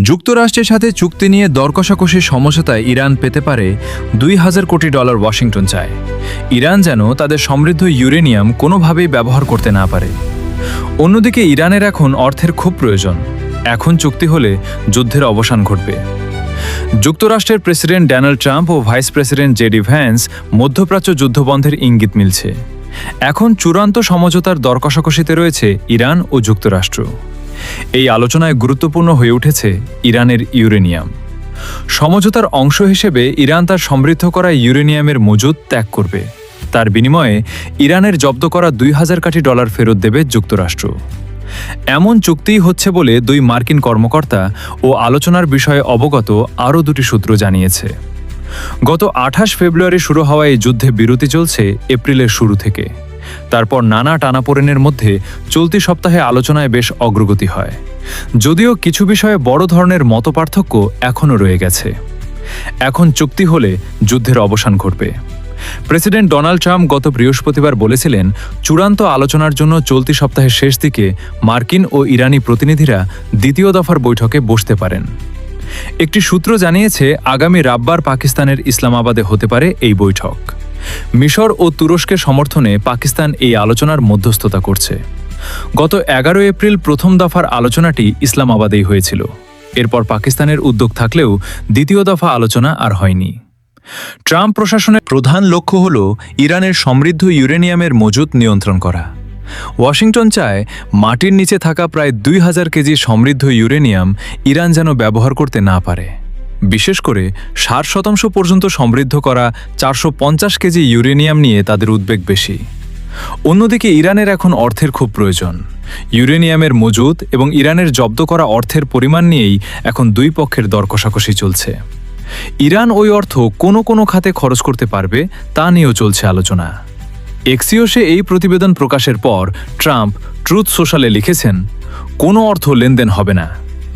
যুক্তরাষ্ট্রের সাথে চুক্তি নিয়ে দরকষাকষির সমঝোতায় ইরান পেতে পারে $2000 কোটি ওয়াশিংটন চায়। ইরান যেন তাদের সমৃদ্ধ ইউরেনিয়াম কোনোভাবেই ব্যবহার করতে না পারে। অন্যদিকে ইরানের এখন অর্থের খুব প্রয়োজন। এখন চুক্তি হলে যুদ্ধের অবসান ঘটবে। যুক্তরাষ্ট্রের প্রেসিডেন্ট ডোনাল্ড ট্রাম্প ও ভাইস প্রেসিডেন্ট জেডি ভ্যান্স মধ্যপ্রাচ্য যুদ্ধবন্ধের ইঙ্গিত মিলছে। এখন চূড়ান্ত সমঝোতার দরকষাকষিতে রয়েছে ইরান ও যুক্তরাষ্ট্র। এই আলোচনায় গুরুত্বপূর্ণ হয়ে উঠেছে ইরানের ইউরেনিয়াম। সমঝোতার অংশ হিসেবে ইরান তার সমৃদ্ধ করা ইউরেনিয়ামের মজুদ ত্যাগ করবে। তার বিনিময়ে ইরানের জব্দ করা $2000 কোটি ফেরত দেবে যুক্তরাষ্ট্র। এমন চুক্তিই হচ্ছে বলে দুই মার্কিন কর্মকর্তা ও আলোচনার বিষয়ে অবগত আরও দুটি সূত্র জানিয়েছে। গত 28 ফেব্রুয়ারি শুরু হওয়া এই যুদ্ধে বিরতি চলছে এপ্রিলের শুরু থেকে। তারপর নানা টানাপোড়েনের মধ্যে চলতি সপ্তাহে আলোচনায় বেশ অগ্রগতি হয়, যদিও কিছু বিষয়ে বড় ধরনের মতপার্থক্য এখনও রয়ে গেছে। এখন চুক্তি হলে যুদ্ধের অবসান ঘটবে। প্রেসিডেন্ট ডোনাল্ড ট্রাম্প গত বৃহস্পতিবার বলেছিলেন, চূড়ান্ত আলোচনার জন্য চলতি সপ্তাহের শেষ দিকে মার্কিন ও ইরানি প্রতিনিধিরা দ্বিতীয় দফার বৈঠকে বসতে পারেন। একটি সূত্র জানিয়েছে, আগামী রোববার পাকিস্তানের ইসলামাবাদে হতে পারে এই বৈঠক। মিশর ও তুরস্কের সমর্থনে পাকিস্তান এই আলোচনার মধ্যস্থতা করছে। গত 11 এপ্রিল প্রথম দফার আলোচনাটি ইসলামাবাদেই হয়েছিল। এরপর পাকিস্তানের উদ্যোগ থাকলেও দ্বিতীয় দফা আলোচনা আর হয়নি। ট্রাম্প প্রশাসনের প্রধান লক্ষ্য হল ইরানের সমৃদ্ধ ইউরেনিয়ামের মজুদ নিয়ন্ত্রণ করা। ওয়াশিংটন চায় মাটির নিচে থাকা প্রায় 2000 কেজি সমৃদ্ধ ইউরেনিয়াম ইরান যেন ব্যবহার করতে না পারে। বিশেষ করে 60% পর্যন্ত সমৃদ্ধ করা 450 কেজি ইউরেনিয়াম নিয়ে তাদের উদ্বেগ বেশি। অন্যদিকে ইরানের এখন অর্থের খুব প্রয়োজন। ইউরেনিয়ামের মজুদ এবং ইরানের জব্দ করা অর্থের পরিমাণ নিয়েই এখন দুই পক্ষের দরকষাকষি চলছে। ইরান ওই অর্থ কোনো খাতে খরচ করতে পারবে তা নিয়েও চলছে আলোচনা। এক্সিওসে এই প্রতিবেদন প্রকাশের পর ট্রাম্প ট্রুথ সোশ্যালে লিখেছেন, কোনো অর্থ লেনদেন হবে না।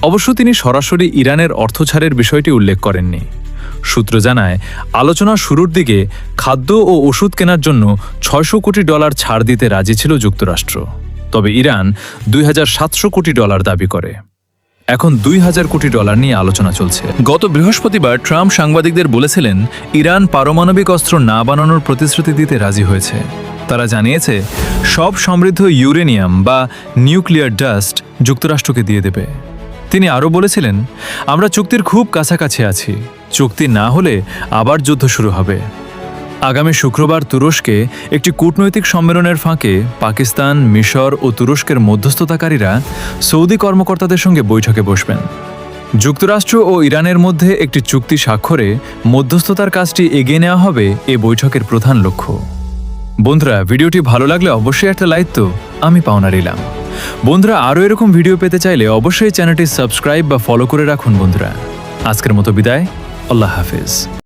অবশ্য তিনি সরাসরি ইরানের অর্থ ছাড়ের বিষয়টি উল্লেখ করেননি। সূত্র জানায়, আলোচনা শুরুর দিকে খাদ্য ও ওষুধ কেনার জন্য $600 কোটি ছাড় দিতে রাজি ছিল যুক্তরাষ্ট্র। তবে ইরান $2700 কোটি দাবি করে। এখন $2000 কোটি নিয়ে আলোচনা চলছে। গত বৃহস্পতিবার ট্রাম্প সাংবাদিকদের বলেছিলেন, ইরান পারমাণবিক অস্ত্র না বানানোর প্রতিশ্রুতি দিতে রাজি হয়েছে। তারা জানিয়েছে, সব সমৃদ্ধ ইউরেনিয়াম বা নিউক্লিয়ার ডাস্ট যুক্তরাষ্ট্রকে দিয়ে দেবে। তিনি আরও বলেছিলেন, আমরা চুক্তির খুব কাছাকাছি আছি। চুক্তি না হলে আবার যুদ্ধ শুরু হবে। আগামী শুক্রবার তুরস্কে একটি কূটনৈতিক সম্মেলনের ফাঁকে পাকিস্তান, মিশর ও তুরস্কের মধ্যস্থতাকারীরা সৌদি কর্মকর্তাদের সঙ্গে বৈঠকে বসবেন। যুক্তরাষ্ট্র ও ইরানের মধ্যে একটি চুক্তি স্বাক্ষরে মধ্যস্থতার কাজটি এগিয়ে নেওয়া হবে এ বৈঠকের প্রধান লক্ষ্য। বন্ধুরা, ভিডিওটি ভালো লাগলে অবশ্যই একটা লাইক তো আমি পাওনা দিলাম। বন্ধুরা, আরও এরকম ভিডিও পেতে চাইলে অবশ্যই চ্যানেলটি সাবস্ক্রাইব বা ফলো করে রাখুন। বন্ধুরা, আজকের মতো বিদায়। আল্লাহ হাফেজ।